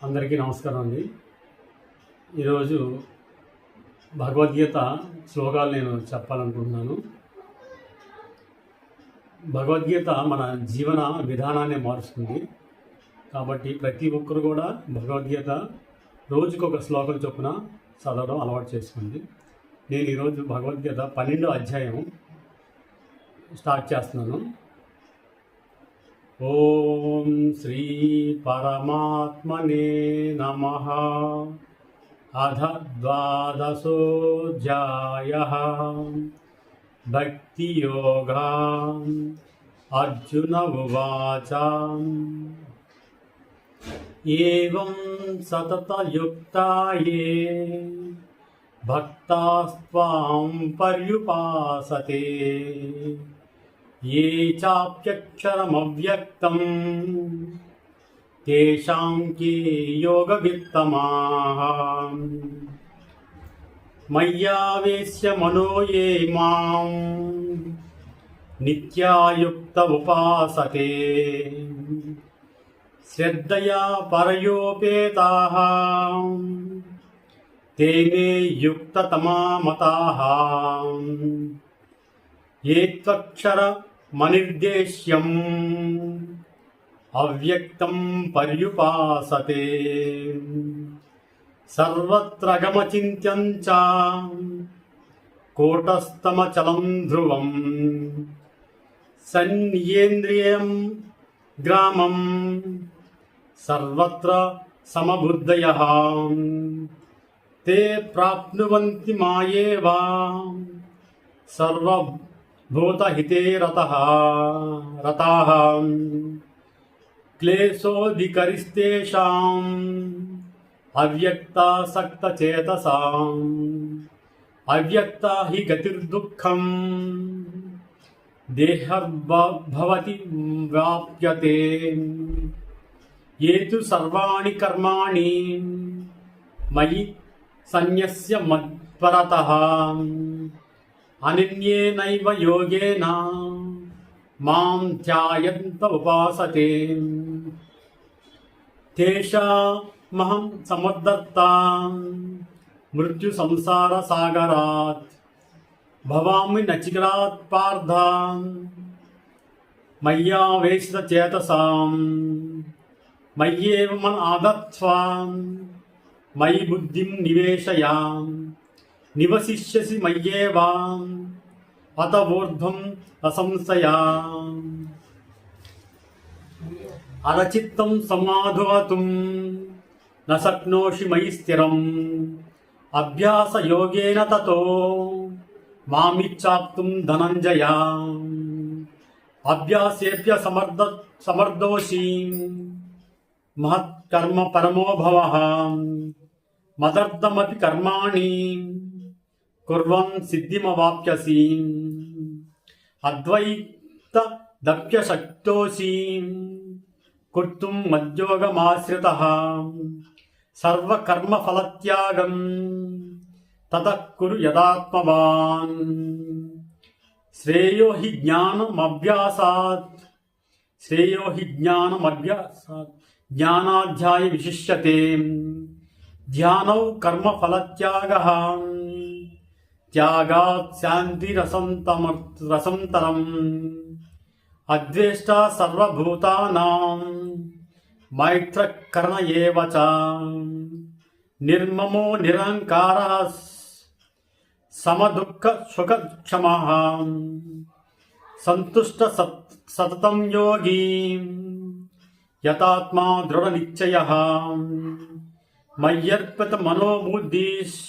అందరికీ నమస్కారం అండి. ఈరోజు భగవద్గీత శ్లోకాలు నేను చెప్పాలనుకుంటున్నాను. భగవద్గీత మన జీవన విధానాన్ని మారుస్తుంది. కాబట్టి ప్రతి ఒక్కరు కూడా భగవద్గీత రోజుకొక శ్లోకం చొప్పున చదవడం అలవాటు చేసుకోండి. నేను ఈరోజు భగవద్గీత 12వ అధ్యాయం స్టార్ట్ చేస్తున్నాను. ఓం శ్రీ పరమాత్మనే నమః. అథ ద్వాదశోऽధ్యాయః భక్తి యోగా. అర్జున ఉవాచ ఏవం సతతయుక్తాయే భక్తాస్త్వాం పర్యుపాసతే ఏ చాప్యక్షరమవ్యక్తం తేషాం కే యోగవిత్తమాః. మయ్యావేశ్య మనో ఏ మాం నిత్యాయుక్త ఉపాసతే శ్రద్ధయా పరయోపేతాః తే మే యుక్తతమా మతాః. ఏ త్వక్షరమనిర్దేశ్యం అవ్యక్తం పర్యుపాసతే సర్వత్ర గమచింత్యం చ కూటస్థమచలం ధ్రువం సన్యేంద్రియం గ్రామం సర్వత్ర సమబుద్ధయః తే ప్రాప్నువంతి మాయేవ సర్వభూతహితే రతాః. క్లేశోధికరిస్తేషాం అవ్యక్తాసక్తచేతసాం అవ్యక్తా హి గతిర్దుఃఖం దేహర్భవతి వ్యాప్యతే. ఏ తు సర్వాణి కర్మాణి మయి సన్యస్య మత్పరతః అనన్యేనైవ యోగేన మాం ధ్యాయంత ఉపాసతే తేషామహం సముద్ధర్తా మృత్యు సంసార సాగరాత్ భవామి నచికేతాత్ పార్థ మయ్యావేశిత చేతసాం మయ్యేవ మన్ ఆదత్స్వ మయి బుద్ధిం నివేశయ నివసిష్యసి మయ్యేవ అత ఊర్ధ్వం అసంశయా. అరచిత్తం సమాధువతుం న శక్నోషి మయి స్థిరం అభ్యాస యోగేన తతో మామిచ్చాప్తుం ధనంజయ. అభ్యాసేభ్య సమర్థోషి మహత్కర్మ పరమో భవః మదర్థమపి కర్మాణి కుర్వన్ సిద్ధిమవాప్స్యసి. అద్వైత దప్యశక్తోసి కర్తుం మద్యోగమాశ్రితః సర్వకర్మఫలత్యాగం తతః కురు యదాత్మవాన్. శ్రేయో హి జ్ఞానమభ్యాసాత్ జ్ఞానాధ్యాయ విశిష్యతే. ధ్యానౌ కర్మఫలత్యాగః త్యాగాత్ శాంతిరసంతరం. అద్వేష్టా సర్వభూతానాం మైత్రః కర్ణ ఏవ చ. నిర్మమో నిరహంకారః సమదుఃఖ సుఖక్షమః. సంతుష్ట సతతం యోగి యతాత్మా దృఢనిశ్చయః. మయ్యర్పిత మనోబుద్ధిష్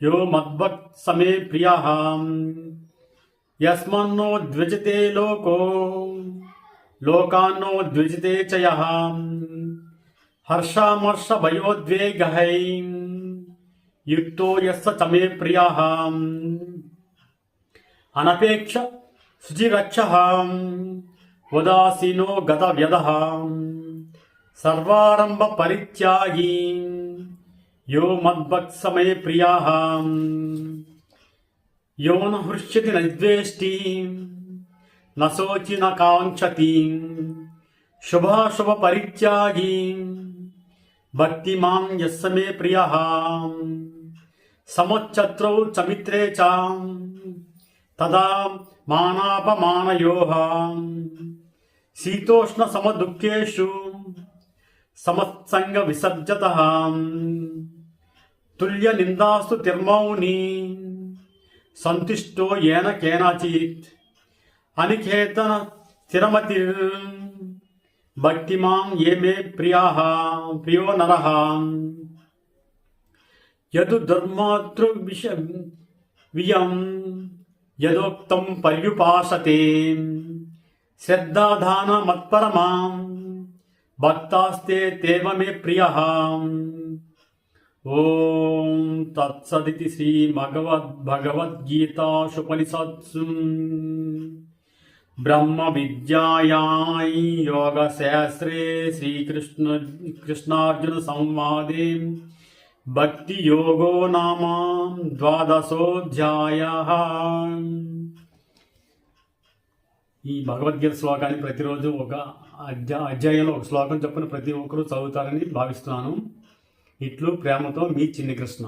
యో మద్భక్త్ సమే ప్రియః. యస్మాన్నో ద్విజతే లోకాన్నో ద్విజతే చ యః. హర్షామర్ష భయోద్వేగై యుక్తో యస్స చ మే ప్రియః. అనపేక్ష శుచిరక్షః ఉదాసీనో గతవ్యదః. సర్వారంభ పరిత్యాగి యో మద్భక్త్ సమే ప్రియః. యో న హృష్యతి న ద్వేష్టి న శోచి న కాంక్షతి శుభాశుభ పరిత్యాగి భక్తిమాం యస్య మే ప్రియః సమోచ్చత్రౌ చ మిత్రే చ తదా మానాపమానయోః శీతోష్ణ సమదుఃఖేషు సమత్సంగ విసర్జతః తుల్య నిందాస్తు తిర్మౌని సంతుష్టో ఏన కేనచిత్ అనికేతన స్థిరమతి భక్తిమాం ఏ మే ప్రియో నరః యదు ధర్మాతృ వియం యదోక్తం పర్యుపాసతే శ్రద్ధాధాన మత్పరమాం భక్తాస్తే తేవ మే ప్రియః. ఓం తత్సదితి శ్రీమద్భగవద్గీతాసుపనిషత్సు బ్రహ్మ విద్యాయాం యోగశాస్త్రే శ్రీకృష్ణార్జున సంవాదే భక్తి యోగో నామ ద్వాదశోధ్యాయః. ఈ భగవద్గీత శ్లోకాన్ని ప్రతిరోజు ఒక అధ్యాయంలో ఒక శ్లోకం చొప్పున ప్రతి ఒక్కరూ చదువుతారని భావిస్తున్నాను. ఇట్లు ప్రేమతో మీ చిన్ని కృష్ణ.